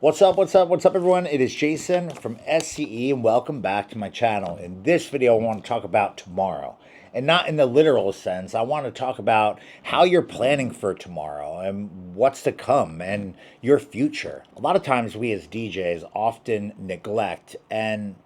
What's up? What's up? What's up, everyone? It is Jason from SCE, and welcome back to my channel. In this video, I want to talk about tomorrow, and not in the literal sense. I want to talk about how you're planning for tomorrow and what's to come and your future. A lot of times, we as DJs often neglect and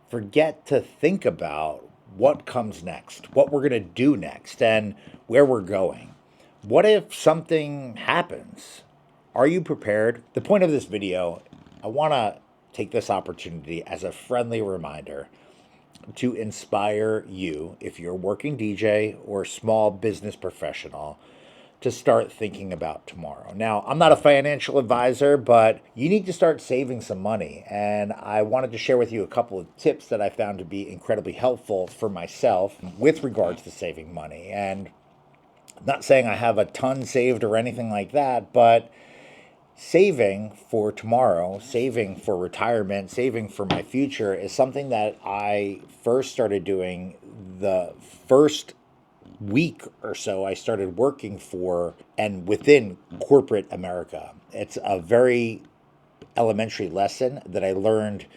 forget to think about what comes next, what we're going to do next, and where we're going. What if something happens? Are you prepared? The point of this video, I want to take this opportunity as a friendly reminder to inspire you, if you're a working DJ or small business professional, to start thinking about tomorrow. Now, I'm not a financial advisor, but you need to start saving some money. And I wanted to share with you a couple of tips that I found to be incredibly helpful for myself with regards to saving money. And I'm not saying I have a ton saved or anything like that, but saving for tomorrow, saving for retirement, saving for my future is something that I first started doing the first week or so I started working for and within corporate America. It's a very elementary lesson that I learned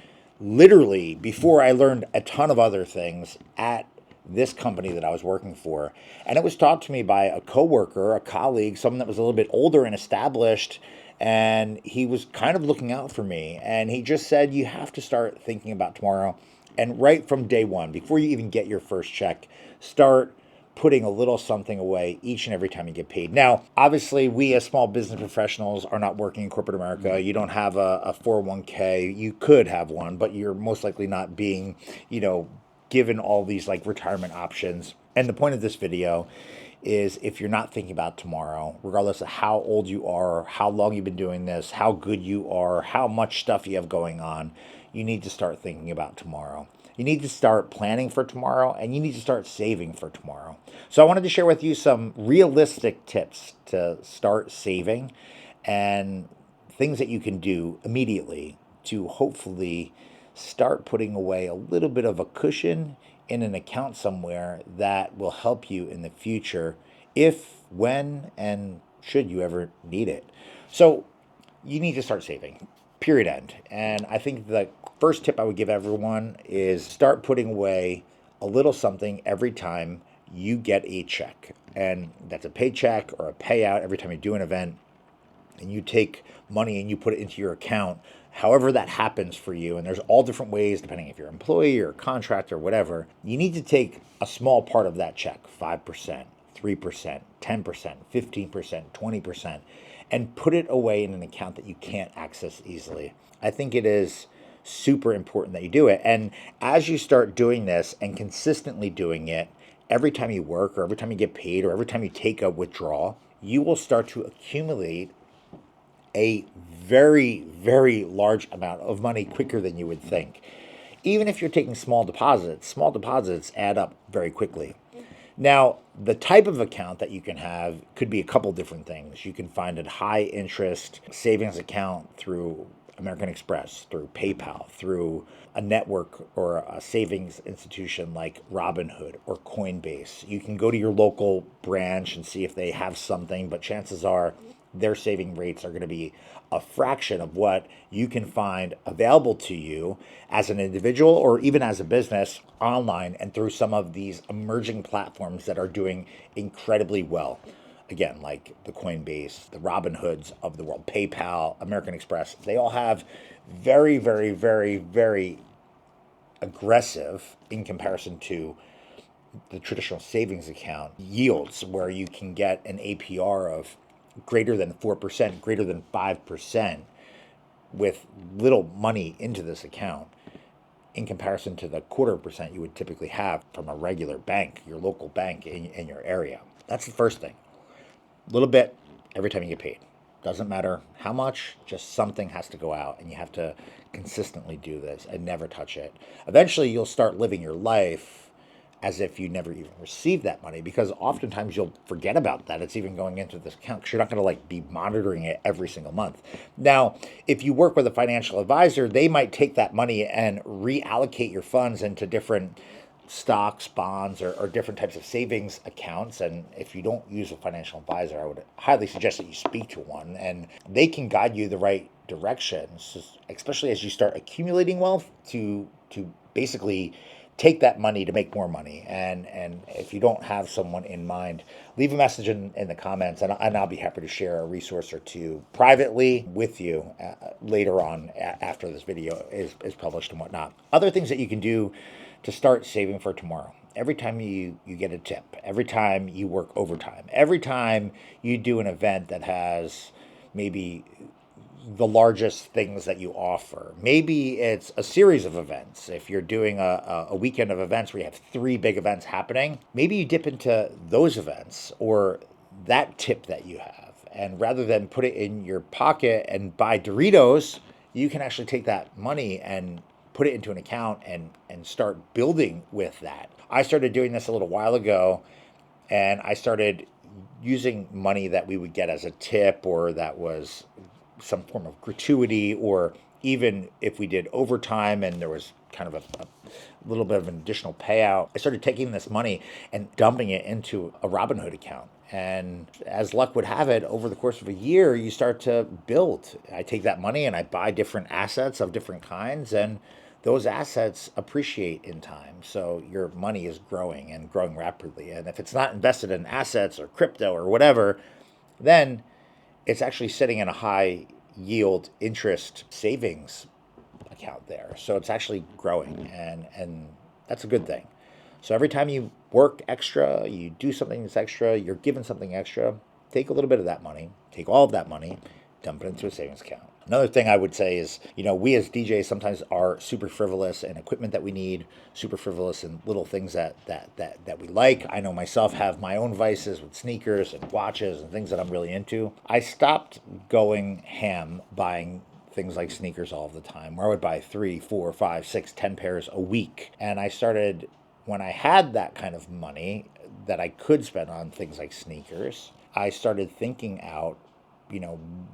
literally before I learned a ton of other things at this company that I was working for. And it was taught to me by a coworker, a colleague, someone that was a little bit older and established. And he was kind of looking out for me. And he just said, you have to start thinking about tomorrow. And right from day one, before you even get your first check, start putting a little something away each and every time you get paid. Now, obviously, we as small business professionals are not working in corporate America. You don't have a 401k. You could have one, but you're most likely not being, given all these like retirement options. And the point of this video is if you're not thinking about tomorrow, regardless of how old you are, how long you've been doing this, how good you are, how much stuff you have going on, you need to start thinking about tomorrow. You need to start planning for tomorrow, and you need to start saving for tomorrow. So I wanted to share with you some realistic tips to start saving and things that you can do immediately to hopefully start putting away a little bit of a cushion in an account somewhere that will help you in the future if, when, and should you ever need it. So you need to start saving, period, end. And I think the first tip I would give everyone is start putting away a little something every time you get a check. And that's a paycheck or a payout every time you do an event and you take money and you put it into your account, however that happens for you. And there's all different ways, depending if you're an employee or a contractor, whatever. You need to take a small part of that check, 5%, 3%, 10%, 15%, 20%, and put it away in an account that you can't access easily. I think it is super important that you do it. And as you start doing this and consistently doing it, every time you work or every time you get paid or every time you take a withdrawal, you will start to accumulate a very, very large amount of money quicker than you would think. Even if you're taking small deposits add up very quickly. Now, the type of account that you can have could be a couple different things. You can find a high interest savings account through American Express, through PayPal, through a network or a savings institution like Robinhood or Coinbase. You can go to your local branch and see if they have something, but chances are their saving rates are going to be a fraction of what you can find available to you as an individual or even as a business online and through some of these emerging platforms that are doing incredibly well. Again, like the Coinbase, the Robinhoods of the world, PayPal, American Express, they all have very, very, very, very aggressive in comparison to the traditional savings account yields where you can get an APR of greater than 4%, greater than 5% with little money into this account in comparison to the 0.25% you would typically have from a regular bank, your local bank in your area. That's the first thing. A little bit every time you get paid. Doesn't matter how much, just something has to go out, and you have to consistently do this and never touch it. Eventually, you'll start living your life as if you never even received that money, because oftentimes you'll forget about that it's even going into this account because you're not going to like be monitoring it every single month. Now, if you work with a financial advisor, they might take that money and reallocate your funds into different stocks, bonds, or different types of savings accounts. And if you don't use a financial advisor, I would highly suggest that you speak to one, and they can guide you the right directions, especially as you start accumulating wealth, to basically take that money to make more money. And if you don't have someone in mind, leave a message in the comments, and I'll be happy to share a resource or two privately with you later on after this video is published and whatnot. Other things that you can do to start saving for tomorrow. Every time you get a tip, every time you work overtime, every time you do an event that has maybe the largest things that you offer. Maybe it's a series of events. If you're doing a weekend of events where you have 3 big events happening, maybe you dip into those events or that tip that you have. And rather than put it in your pocket and buy Doritos, you can actually take that money and put it into an account and start building with that. I started doing this a little while ago, and I started using money that we would get as a tip or that was some form of gratuity, or even if we did overtime and there was kind of a little bit of an additional payout, I started taking this money and dumping it into a Robinhood account. And as luck would have it, over the course of a year, you start to build. I take that money and I buy different assets of different kinds, and those assets appreciate in time. So your money is growing and growing rapidly. And if it's not invested in assets or crypto or whatever, then it's actually sitting in a high yield interest savings account there. So it's actually growing, and that's a good thing. So every time you work extra, you do something that's extra, you're given something extra, take a little bit of that money, take all of that money, dump it into a savings account. Another thing I would say is, we as DJs sometimes are super frivolous in equipment that we need, super frivolous in little things that we like. I know myself have my own vices with sneakers and watches and things that I'm really into. I stopped going ham buying things like sneakers all the time, where I would buy 3, 4, 5, 6, 10 pairs a week. And I started, when I had that kind of money that I could spend on things like sneakers, I started thinking out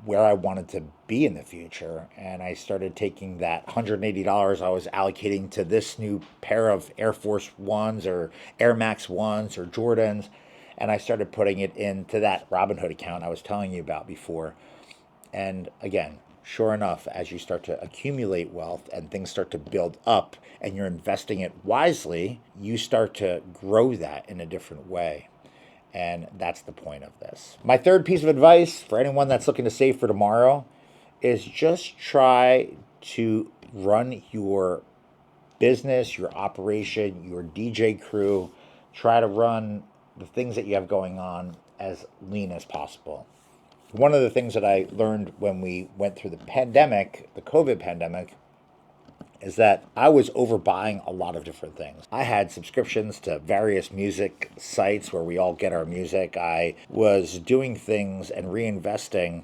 where I wanted to be in the future. And I started taking that $180 I was allocating to this new pair of Air Force Ones or Air Max Ones or Jordans, and I started putting it into that Robinhood account I was telling you about before. And again, sure enough, as you start to accumulate wealth and things start to build up and you're investing it wisely, you start to grow that in a different way. And that's the point of this. My third piece of advice for anyone that's looking to save for tomorrow is just try to run your business, your operation, your DJ crew. Try to run the things that you have going on as lean as possible. One of the things that I learned when we went through the pandemic, the COVID pandemic, is that I was overbuying a lot of different things. I had subscriptions to various music sites where we all get our music. I was doing things and reinvesting,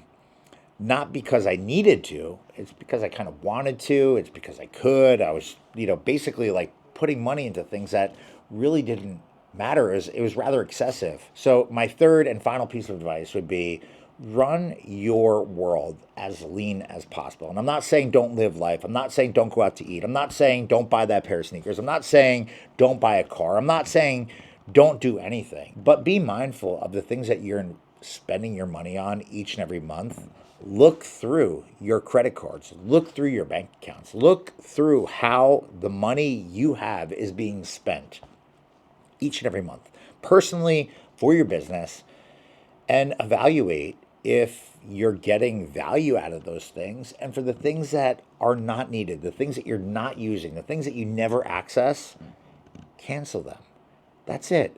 not because I needed to, it's because I kind of wanted to, it's because I could. I was, basically like putting money into things that really didn't matter. It was rather excessive. So my third and final piece of advice would be, run your world as lean as possible. And I'm not saying don't live life. I'm not saying don't go out to eat. I'm not saying don't buy that pair of sneakers. I'm not saying don't buy a car. I'm not saying don't do anything. But be mindful of the things that you're spending your money on each and every month. Look through your credit cards. Look through your bank accounts. Look through how the money you have is being spent each and every month, personally, for your business, and evaluate if you're getting value out of those things. And for the things that are not needed, the things that you're not using, the things that you never access, cancel them. That's it.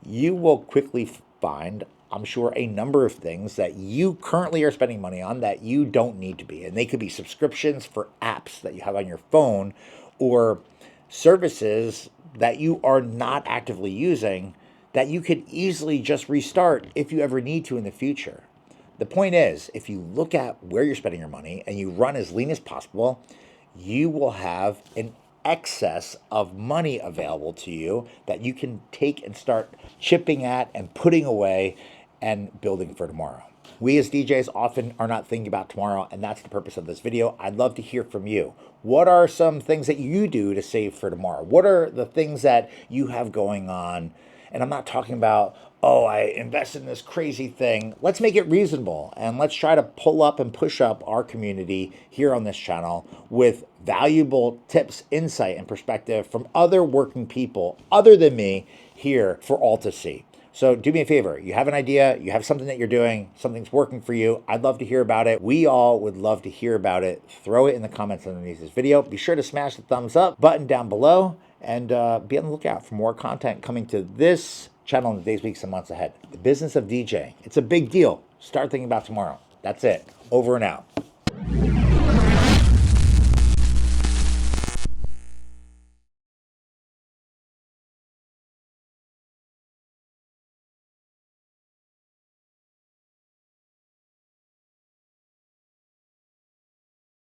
You will quickly find, I'm sure, a number of things that you currently are spending money on that you don't need to be. And they could be subscriptions for apps that you have on your phone, or services that you are not actively using that you could easily just restart if you ever need to in the future. The point is, if you look at where you're spending your money and you run as lean as possible, you will have an excess of money available to you that you can take and start chipping at and putting away and building for tomorrow. We as DJs often are not thinking about tomorrow, and that's the purpose of this video. I'd love to hear from you. What are some things that you do to save for tomorrow? What are the things that you have going on? And I'm not talking about oh, I invested in this crazy thing. Let's make it reasonable and let's try to pull up and push up our community here on this channel with valuable tips, insight, and perspective from other working people other than me here for all to see. So do me a favor. You have an idea, you have something that you're doing, something's working for you. I'd love to hear about it. We all would love to hear about it. Throw it in the comments underneath this video. Be sure to smash the thumbs up button down below and be on the lookout for more content coming to this channel in the days, weeks, and months ahead. The business of DJing. It's a big deal. Start thinking about tomorrow. That's it. Over and out.